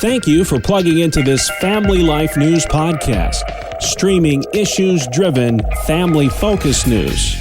Thank you for plugging into this Family Life News podcast, streaming issues-driven, family-focused news.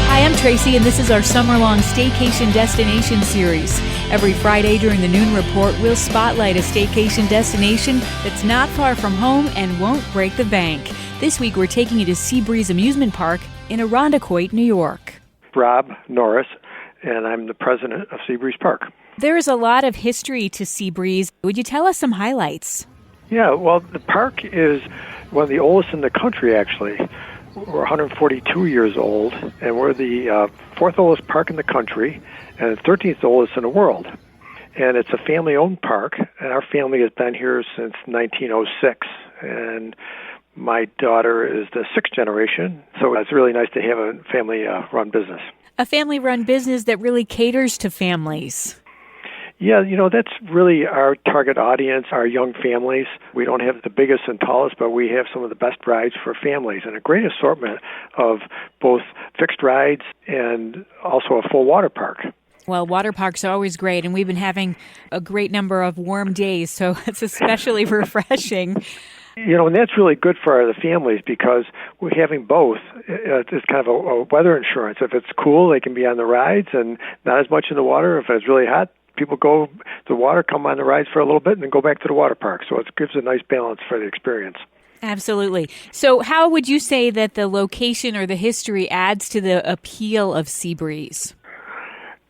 I'm Tracy, and this is our summer-long Staycation Destination series. Every Friday during the Noon Report, we'll spotlight a staycation destination that's not far from home and won't break the bank. This week, we're taking you to Seabreeze Amusement Park in Irondequoit, New York. Rob Norris, and I'm the president of Seabreeze Park. There is a lot of history to Seabreeze. Would you tell us some highlights? Yeah, well, the park is one of the oldest in the country, actually. We're 142 years old, and we're the fourth oldest park in the country and the 13th oldest in the world. And it's a family-owned park, and our family has been here since 1906. And my daughter is the sixth generation, so it's really nice to have a family-run business. A family-run business that really caters to families. Yeah, that's really our target audience, our young families. We don't have the biggest and tallest, but we have some of the best rides for families and a great assortment of both fixed rides and also a full water park. Well, water parks are always great, and we've been having a great number of warm days, so it's especially refreshing. And that's really good for the families because we're having both. It's kind of a weather insurance. If it's cool, they can be on the rides and not as much in the water. If it's really hot, people go to the water, come on the rides for a little bit, and then go back to the water park. So it gives a nice balance for the experience. Absolutely. So how would you say that the location or the history adds to the appeal of Seabreeze?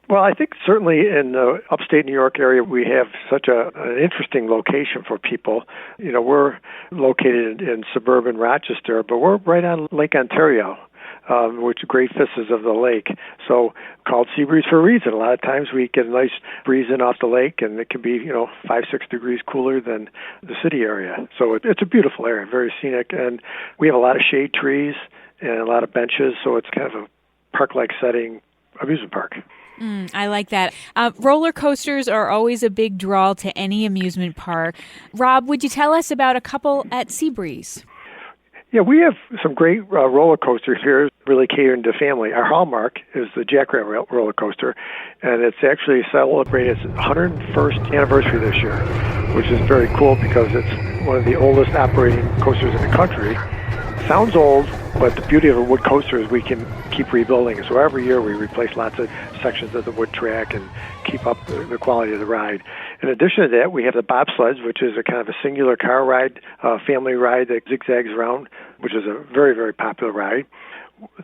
Well, I think certainly in the upstate New York area, we have such an interesting location for people. We're located in suburban Rochester, but we're right on Lake Ontario, which is great vistas of the lake. So called Seabreeze for a reason. A lot of times we get a nice breeze in off the lake, and it can be, 5-6 degrees cooler than the city area. So it's a beautiful area, very scenic, and we have a lot of shade trees and a lot of benches, so it's kind of a park-like setting amusement park. I like that. Roller coasters are always a big draw to any amusement park. Rob, would you tell us about a couple at Seabreeze? Yeah, we have some great roller coasters here, really catering to family. Our hallmark is the Jackrabbit roller coaster, and it's actually celebrating its 101st anniversary this year, which is very cool because it's one of the oldest operating coasters in the country. Sounds old, but the beauty of a wood coaster is we can keep rebuilding it. So every year we replace lots of sections of the wood track and keep up the quality of the ride. In addition to that, we have the bobsleds, which is a kind of a singular car ride, family ride that zigzags around, which is a very, very popular ride.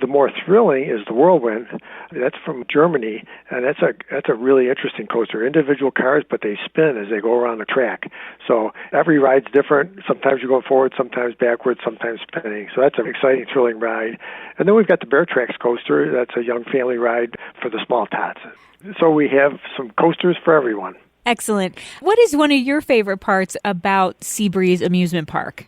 The more thrilling is the Whirlwind. That's from Germany, and that's a really interesting coaster. Individual cars, but they spin as they go around the track. So every ride's different. Sometimes you're going forward, sometimes backwards, sometimes spinning. So that's an exciting, thrilling ride. And then we've got the Bear Tracks coaster. That's a young family ride for the small tots. So we have some coasters for everyone. Excellent. What is one of your favorite parts about Seabreeze Amusement Park?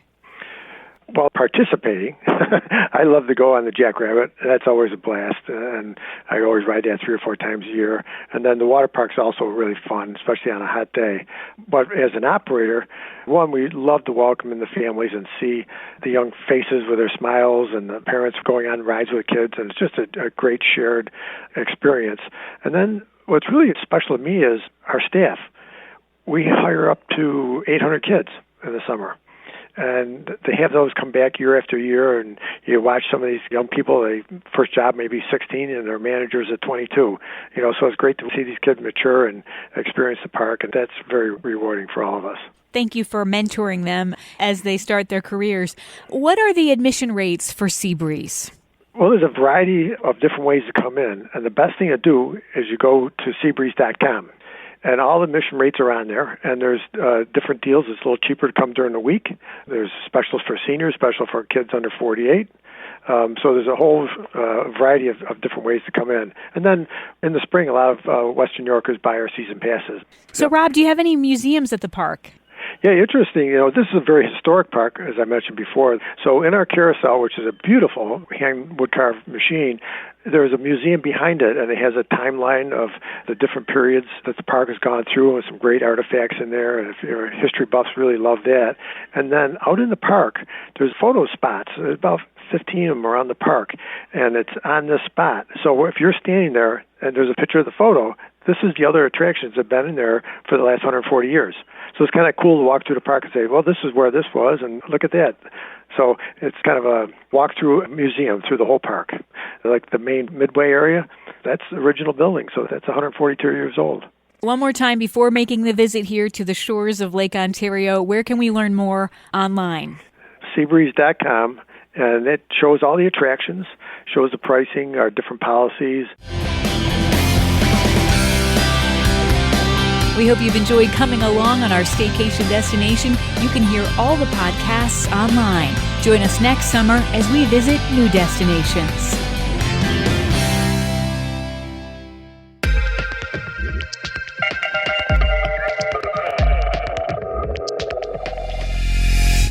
Well, participating. I love to go on the Jackrabbit. That's always a blast, and I always ride that 3 or 4 times a year. And then the water park's also really fun, especially on a hot day. But as an operator, one, we love to welcome in the families and see the young faces with their smiles and the parents going on rides with kids, and it's just a great shared experience. And then what's really special to me is our staff. We hire up to 800 kids in the summer. And they have those come back year after year, and you watch some of these young people, they first job maybe 16, and they're managers at 22. So it's great to see these kids mature and experience the park, and that's very rewarding for all of us. Thank you for mentoring them as they start their careers. What are the admission rates for Seabreeze? Well, there's a variety of different ways to come in, and the best thing to do is you go to seabreeze.com. And all the admission rates are on there, and there's different deals. It's a little cheaper to come during the week. There's specials for seniors, special for kids under 48. So there's a whole variety of different ways to come in. And then in the spring, a lot of Western New Yorkers buy our season passes. So, Rob, do you have any museums at the park? Yeah, interesting. This is a very historic park, as I mentioned before. So in our carousel, which is a beautiful hand wood-carved machine, there's a museum behind it, and it has a timeline of the different periods that the park has gone through, and some great artifacts in there. And if you're history buffs, really love that. And then out in the park, there's photo spots. There's about 15 of them around the park, and it's on this spot. So if you're standing there and there's a picture of the photo, this is the other attractions that have been in there for the last 140 years. So it's kind of cool to walk through the park and say, well, this is where this was, and look at that. So it's kind of a walk-through museum through the whole park. Like the main midway area, that's the original building, so that's 142 years old. One more time before making the visit here to the shores of Lake Ontario, where can we learn more online? Seabreeze.com, and it shows all the attractions, shows the pricing, our different policies. We hope you've enjoyed coming along on our staycation destination. You can hear all the podcasts online. Join us next summer as we visit new destinations.